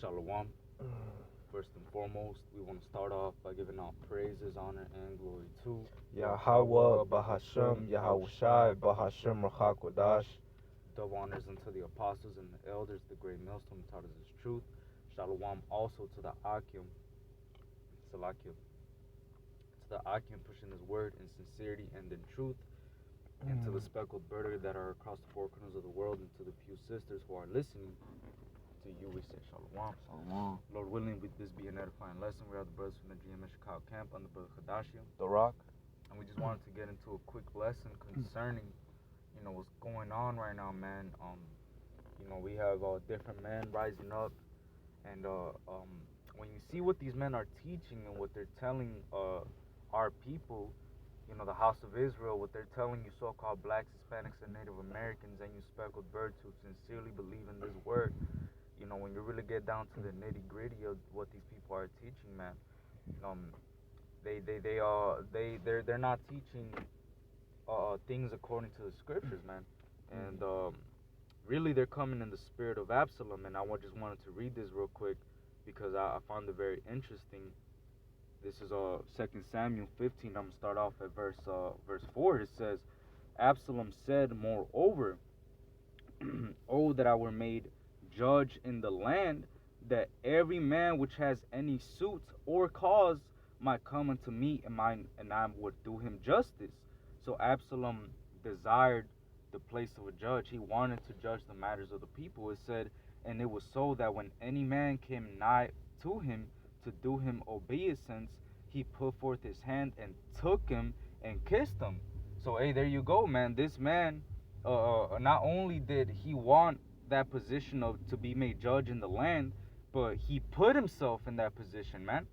Shalom. First and foremost, we want to start off by giving all praises, honor, and glory to Yahweh Bahashem Yahushai Bahashem Rachakodash. double honors unto the apostles and the elders, the great millstone taught us his truth. Shalom also to the Akim, Salakim, to the Akim pushing his word in sincerity and in truth, and to the speckled birder that are across the four corners of the world, and to the few sisters who are listening. To you we say Shalom. Shalom. Lord willing, with this be an edifying lesson. We are the brothers from the GMS Chicago camp under Brother Khadashia. The Rock. And we just wanted to get into a quick lesson concerning, what's going on right now, man. We have different men rising up, and when you see what these men are teaching and what they're telling our people, the house of Israel, what they're telling you so-called blacks, Hispanics, and Native Americans, and you speckled birds who sincerely believe in this word, when you really get down to the nitty-gritty of what these people are teaching, man, they're not teaching things according to the scriptures, man. And really they're coming in the spirit of Absalom. And I just wanted to read this real quick because I found it very interesting. This is 2 Samuel 15. I'm gonna start off at verse 4. It says, Absalom said, moreover, oh, that I were made judge in the land, that every man which has any suit or cause might come unto me, and I would do him justice. So Absalom desired the place of a judge. He wanted to judge the matters of the people. It said, and it was so that when any man came nigh to him to do him obeisance, he put forth his hand and took him and kissed him. So hey, there you go, man. This man, not only did he want that position of to be made judge in the land, but he put himself in that position, man.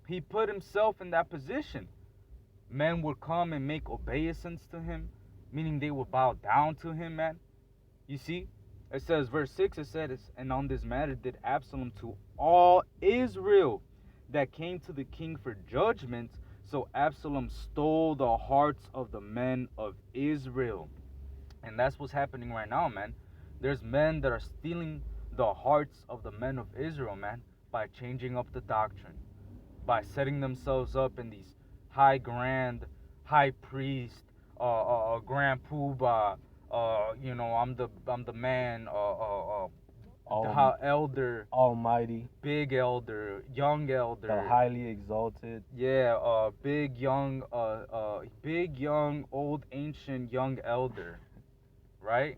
He put himself in that position. Men would come and make obeisance to him, meaning they would bow down to him, man. You see, it says, verse 6, it says, and on this matter did Absalom to all Israel that came to the king for judgment. So Absalom stole the hearts of the men of Israel. And that's what's happening right now, man. There's men that are stealing the hearts of the men of Israel, man, by changing up the doctrine, by setting themselves up in these high priest, grand poobah, I'm the man, elder, Almighty, big elder, young elder, the highly exalted. Yeah, big young, old ancient young elder, right?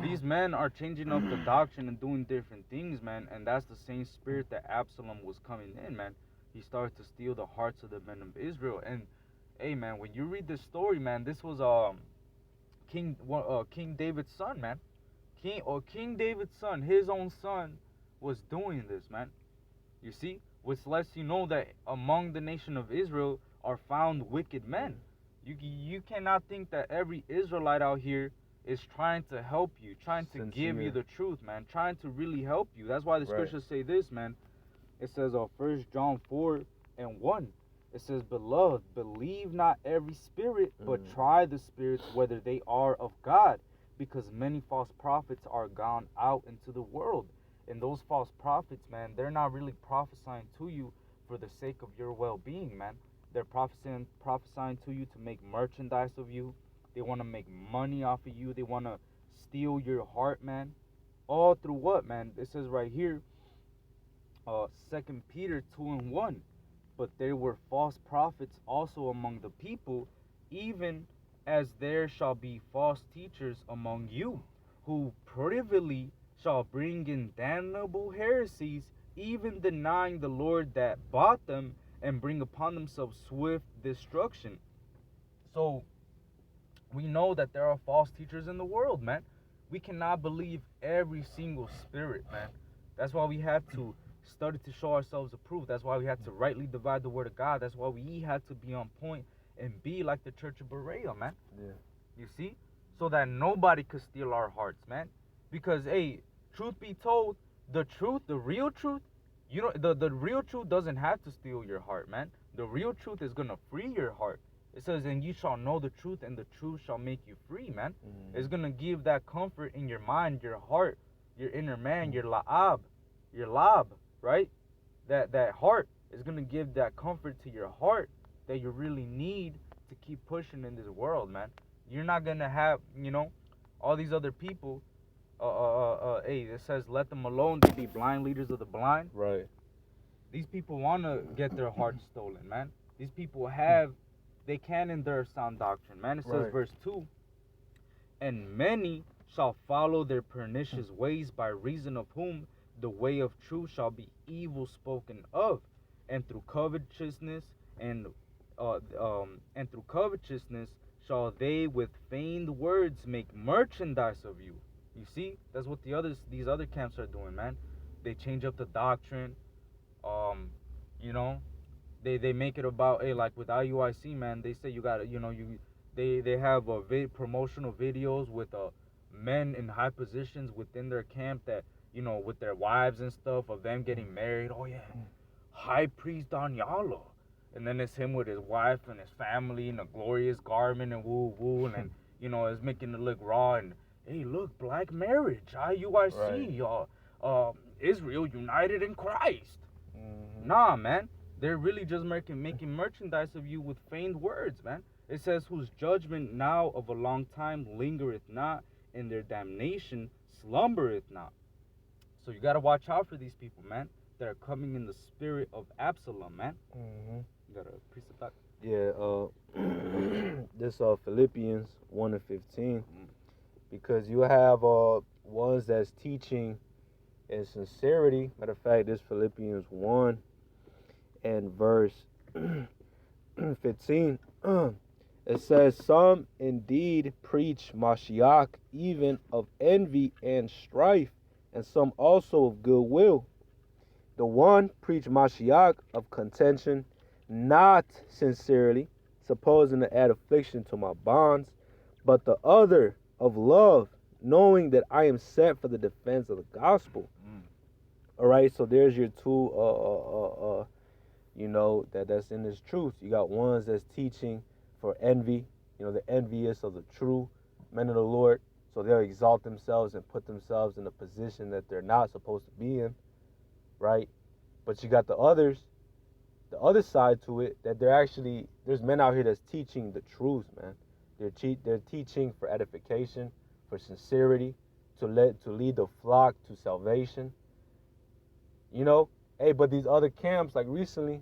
These men are changing up the doctrine and doing different things, man, and that's the same spirit that Absalom was coming in, man. He started to steal the hearts of the men of Israel. And hey, man, when you read this story, man, this was King David's son, man. King David's son, his own son, was doing this, man. You see, which lets you know that among the nation of Israel are found wicked men. You cannot think that every Israelite out here is trying to help you, trying to give you the truth, man, trying to really help you. That's why the scriptures say this, man. It says 1 John 4:1. It says, beloved, believe not every spirit, but try the spirits whether they are of God, because many false prophets are gone out into the world. And those false prophets, man, they're not really prophesying to you for the sake of your well-being, man. They're prophesying to you to make merchandise of you. They want to make money off of you. They want to steal your heart, man. All through what, man? It says right here, 2 Peter 2:1. But there were false prophets also among the people, even as there shall be false teachers among you, who privily shall bring in damnable heresies, even denying the Lord that bought them, and bring upon themselves swift destruction. So we know that there are false teachers in the world, man. We cannot believe every single spirit, man. That's why we have to study to show ourselves approved. That's why we have to rightly divide the word of God. That's why we have to be on point and be like the Church of Berea, man. Yeah. You see? So that nobody could steal our hearts, man. Because, hey, truth be told, the truth, the real truth, the real truth doesn't have to steal your heart, man. The real truth is going to free your heart. It says, and you shall know the truth, and the truth shall make you free, man. It's going to give that comfort in your mind, your heart, your inner man, your la'ab. your lab, right? That heart is gonna give that comfort to your heart that you really need to keep pushing in this world, man. You're not gonna have, all these other people. Hey, it says, "Let them alone. They be blind leaders of the blind." Right. These people wanna get their hearts stolen, man. These people they can endure sound doctrine, man. It says, Right. verse 2, "And many shall follow their pernicious ways, by reason of whom the way of truth shall be evil spoken of, and through covetousness and through covetousness shall they with feigned words make merchandise of you." You see, that's what these other camps are doing, man. They change up the doctrine. Um, you know, they make it about, hey, like with IUIC, man. They say you gotta, they have promotional videos with men in high positions within their camp that, with their wives and stuff, of them getting married. Oh yeah, High Priest Danyala, and then it's him with his wife and his family in a glorious garment and woo woo, and then it's making it look raw, and hey, look, black marriage, IUIC, Israel united in Christ. Nah, man. They're really just making merchandise of you with feigned words, man. It says, "Whose judgment now of a long time lingereth not, and their damnation slumbereth not." So you gotta watch out for these people, man. That are coming in the spirit of Absalom, man. You gotta precept that. Yeah. This Philippians 1:15, because you have ones that's teaching in sincerity. Matter of fact, this Philippians 1 and verse 15. It says, "Some indeed preach Mashiach, even of envy and strife, and some also of goodwill. The one preach Mashiach of contention, not sincerely, supposing to add affliction to my bonds, but the other of love, knowing that I am set for the defense of the gospel." All right, so there's your two that's in this truth. You got ones that's teaching for envy, the envious of the true men of the Lord, so they'll exalt themselves and put themselves in a position that they're not supposed to be in, right? But you got the other side to it, that there's men out here that's teaching the truth, man. They're teaching for edification, for sincerity, to lead the flock to salvation. Hey, but these other camps, like recently,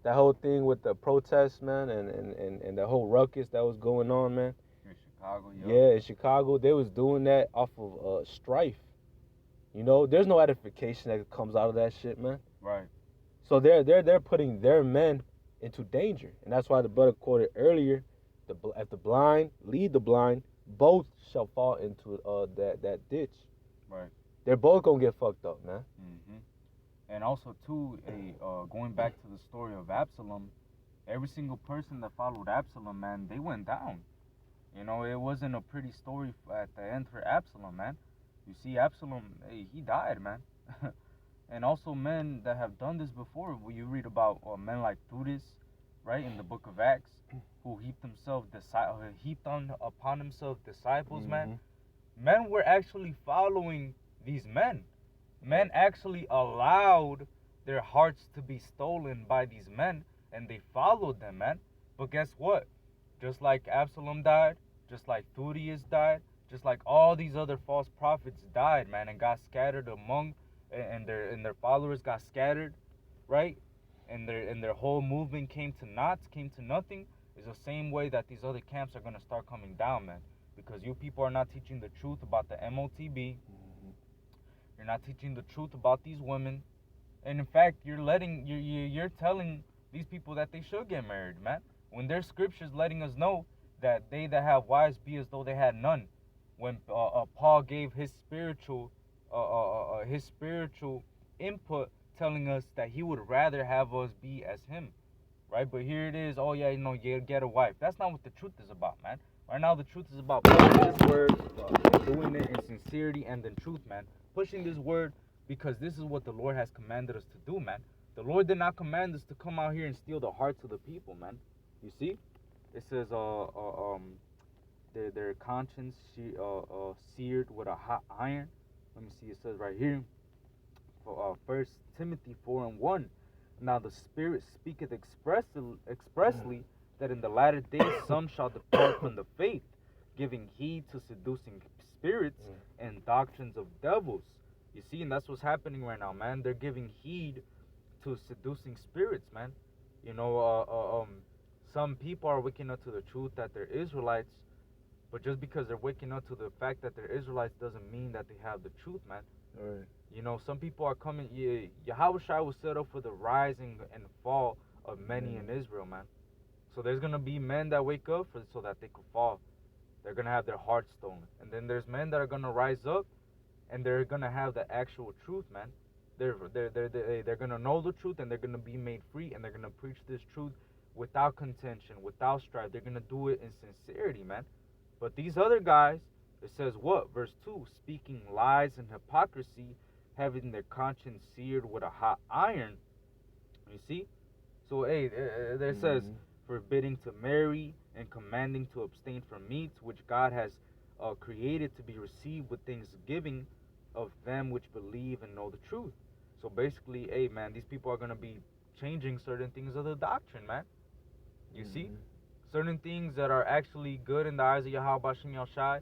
that whole thing with the protests, man, and the whole ruckus that was going on, man. In Chicago, yeah, in Chicago, they was doing that off of strife. There's no edification that comes out of that shit, man. Right. So they're putting their men into danger, and that's why the brother quoted earlier, if the blind lead the blind, both shall fall into that ditch. Right. They're both gonna get fucked up, man. And also, too, going back to the story of Absalom, every single person that followed Absalom, man, they went down. It wasn't a pretty story at the end for Absalom, man. You see, Absalom, he died, man. And also, men that have done this before, you read about men like Thuris, right, in the book of Acts, who heaped upon himself disciples, man. Men were actually following these men. Men actually allowed their hearts to be stolen by these men, and they followed them, man. But guess what? Just like Absalom died, just like Thurius died, just like all these other false prophets died, man, and got scattered among, and their followers got scattered, right? And their whole movement came to naught, came to nothing. Is the same way that these other camps are gonna start coming down, man. Because you people are not teaching the truth about the MOTB. You're not teaching the truth about these women, and in fact, you're telling these people that they should get married, man. When there's scriptures letting us know that they that have wives be as though they had none. When Paul gave his spiritual input, telling us that he would rather have us be as him, right? But here it is, oh yeah, you get a wife. That's not what the truth is about, man. Right now, the truth is about pushing this word, doing it in sincerity and in truth, man. Pushing this word because this is what the Lord has commanded us to do, man. The Lord did not command us to come out here and steal the hearts of the people, man. You see, it says their conscience seared with a hot iron. Let me see. It says right here, For 1 Timothy 4:1. Now the Spirit speaketh expressly that in the latter days some shall depart from the faith, giving heed to seducing spirits and doctrines of devils. You see, and that's what's happening right now, man. They're giving heed to seducing spirits, man. You know, some people are waking up to the truth that they're Israelites, but just because they're waking up to the fact that they're Israelites doesn't mean that they have the truth, man. Right. You know, some people are coming. Yahweh Shai was set up for the rising and fall of many in Israel, man. So there's gonna be men that wake up so that they could fall. They're gonna have their hearts stolen, and then there's men that are gonna rise up, and they're gonna have the actual truth, man. They're gonna know the truth, and they're gonna be made free, and they're gonna preach this truth without contention, without strife. They're gonna do it in sincerity, man. But these other guys, it says what? Verse 2, speaking lies and hypocrisy, having their conscience seared with a hot iron. You see? So, hey, there says, forbidding to marry and commanding to abstain from meats, which God has created to be received with thanksgiving of them which believe and know the truth. So basically, hey, man, these people are going to be changing certain things of the doctrine, man. You see? Certain things that are actually good in the eyes of Yahweh Bashem Yahshai,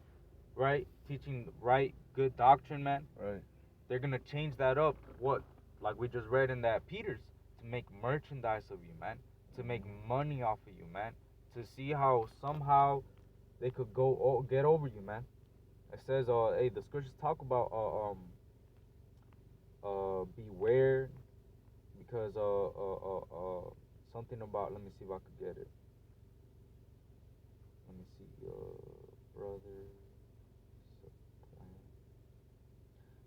right? Teaching right, good doctrine, man. Right. They're going to change that up, what? Like we just read in that Peter's, to make merchandise of you, man. To make money off of you, man. To see how somehow they could get over you, man. It says, hey, the scriptures talk about, beware, because, something about, let me see if I could get it. Let me see, brother.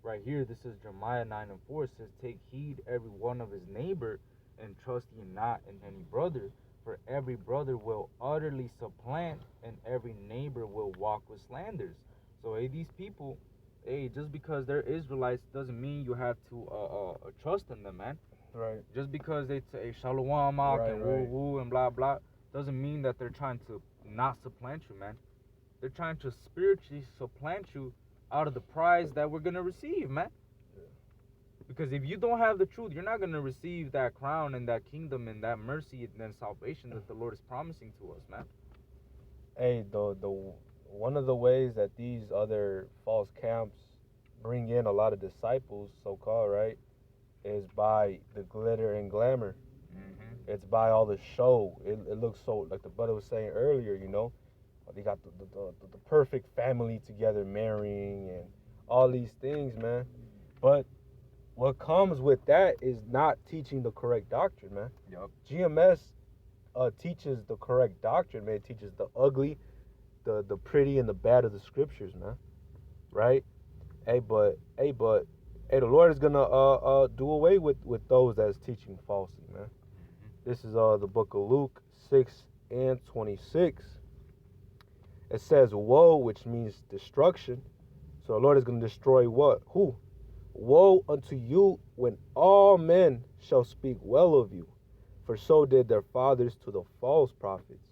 Right here, this is Jeremiah 9:4. It says, take heed every one of his neighbor, and trust ye not in any brother, for every brother will utterly supplant, and every neighbor will walk with slanders. So, hey, these people, hey, just because they're Israelites doesn't mean you have to trust in them, man. Right. Just because they say shalom and woo woo and blah blah doesn't mean that they're trying to not supplant you, man. They're trying to spiritually supplant you out of the prize that we're gonna receive, man. Yeah. Because if you don't have the truth, you're not gonna receive that crown and that kingdom and that mercy and that salvation that the Lord is promising to us, man. Hey, the one of the ways that these other false camps bring in a lot of disciples, so called, right, is by the glitter and glamour. It's by all the show. It looks so, like the brother was saying earlier, you know, they got the perfect family together, marrying and all these things, man. But what comes with that is not teaching the correct doctrine, man. Yep. GMS teaches the correct doctrine, man. It teaches the ugly, the pretty, and the bad of the scriptures, man. Right? But the Lord is gonna do away with those that's teaching falsely, man. This is the book of Luke 6:26. It says woe, which means destruction. So the Lord is gonna destroy what? Who? Woe unto you when all men shall speak well of you, for so did their fathers to the false prophets.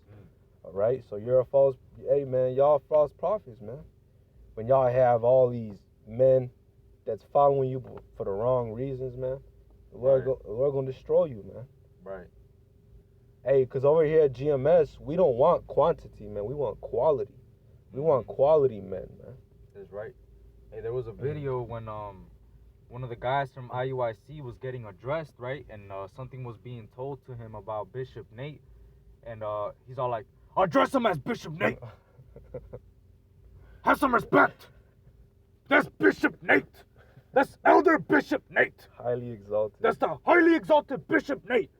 All right, so you're a false. Hey, man, y'all false prophets, man. When y'all have all these men that's following you for the wrong reasons, man, we're gonna destroy you, man. Right. Hey, because over here at GMS, we don't want quantity, man. We want quality. We want quality men, man. That's right. Hey, there was a video when one of the guys from IUIC was getting addressed, right? And something was being told to him about Bishop Nate. And he's all like, address him as Bishop Nate. Have some respect. That's Bishop Nate. That's Elder Bishop Nate. Highly exalted. That's the highly exalted Bishop Nate.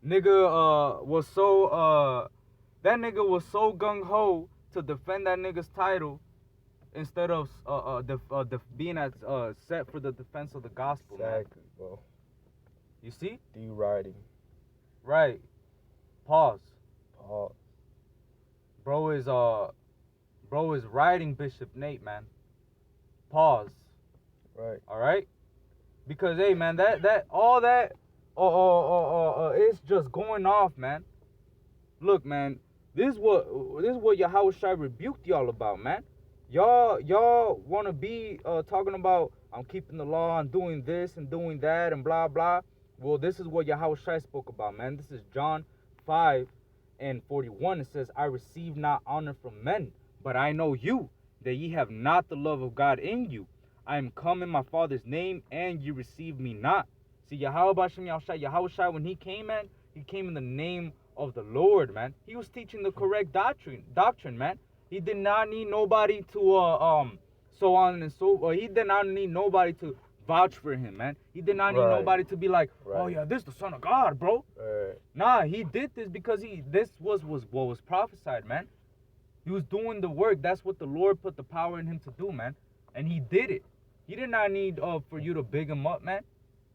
Nigga was so that nigga was so gung ho to defend that nigga's title instead of being at set for the defense of the gospel. Exactly, man. Bro. You see? Deriding. Right. Pause. Bro is riding Bishop Nate, man. Pause. Right. All right. Because hey, man, that all that it's just going off, man. Look, man, this is what Yahweh Shai rebuked y'all about, man. Y'all want to be talking about I'm keeping the law, I'm doing this and doing that and blah blah. Well, this is what Yahweh Shai spoke about, man. This is John 5:41. It says, I receive not honor from men, but I know you, that ye have not the love of God in you. I am come in my Father's name, and you receive me not. See, Yahweh Shai, when he came, man, he came in the name of the Lord, man. He was teaching the correct doctrine, man. He did not need nobody to so on and so. He did not need nobody to vouch for him, man. He did not need Right. nobody to be like, Right. oh yeah, this is the Son of God, bro. Right. Nah, he did this because this was what was prophesied, man. He was doing the work. That's what the Lord put the power in him to do, man. And he did it. He did not need for you to big him up, man.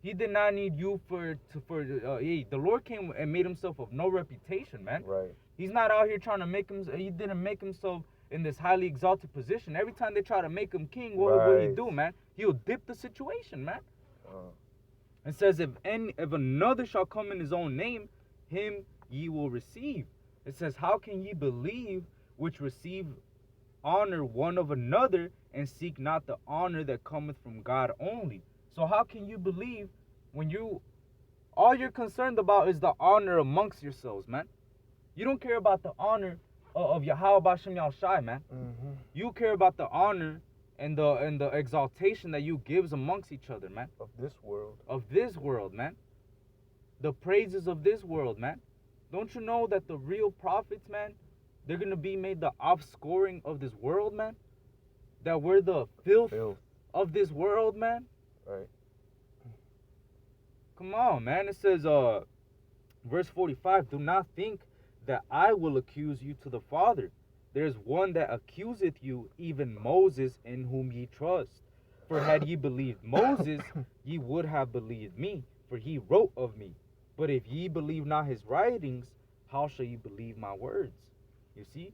He did not need you the Lord came and made himself of no reputation, man. Right. He's not out here trying to make him. He didn't make himself in this highly exalted position. Every time they try to make him king, what will he do, man? He'll dip the situation, man. It says, if another shall come in his own name, him ye will receive. It says, how can ye believe which receive honor one of another, and seek not the honor that cometh from God only? So how can you believe when all you're concerned about is the honor amongst yourselves, man? You don't care about the honor of Yahweh Bashem Yahushai, man. Mm-hmm. You care about the honor and the exaltation that you gives amongst each other, man. Of this world. Of this world, man. The praises of this world, man. Don't you know that the real prophets, man, they're gonna be made the offscoring of this world, man? That we're the filth of this world, man. Right. Come on, man. It says, verse 45, do not think that I will accuse you to the Father. There's one that accuseth you, even Moses, in whom ye trust. For had ye believed Moses, ye would have believed me, for he wrote of me. But if ye believe not his writings, how shall ye believe my words? You see?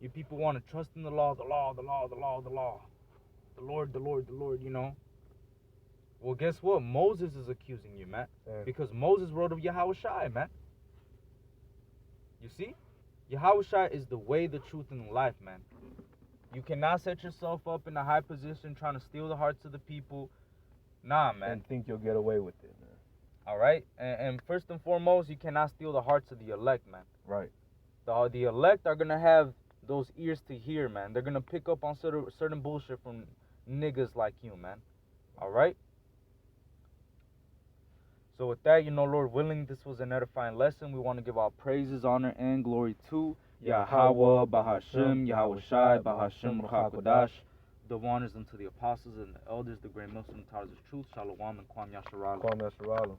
You people want to trust in the law, the law, the law, the law, the law. The Lord, the Lord, the Lord, you know. Well, guess what? Moses is accusing you, man. Because Moses wrote of Yahweh Shai, man. You see? Yahweh Shai is the way, the truth, and the life, man. You cannot set yourself up in a high position trying to steal the hearts of the people. Nah, man. And think you'll get away with it, man. All right? And first and foremost, you cannot steal the hearts of the elect, man. Right. The elect are going to have those ears to hear, man. They're going to pick up on certain bullshit from niggas like you, man. All right? So with that, Lord willing, this was an edifying lesson. We want to give our praises, honor, and glory to Yahweh, Bahashem, Yahweh Shai, Bahashem, Ruach HaKodesh. The honors unto the apostles and the elders, the great Muslim towers of truth. Shalom and Kwam Yasharala. Kwam Yasharala.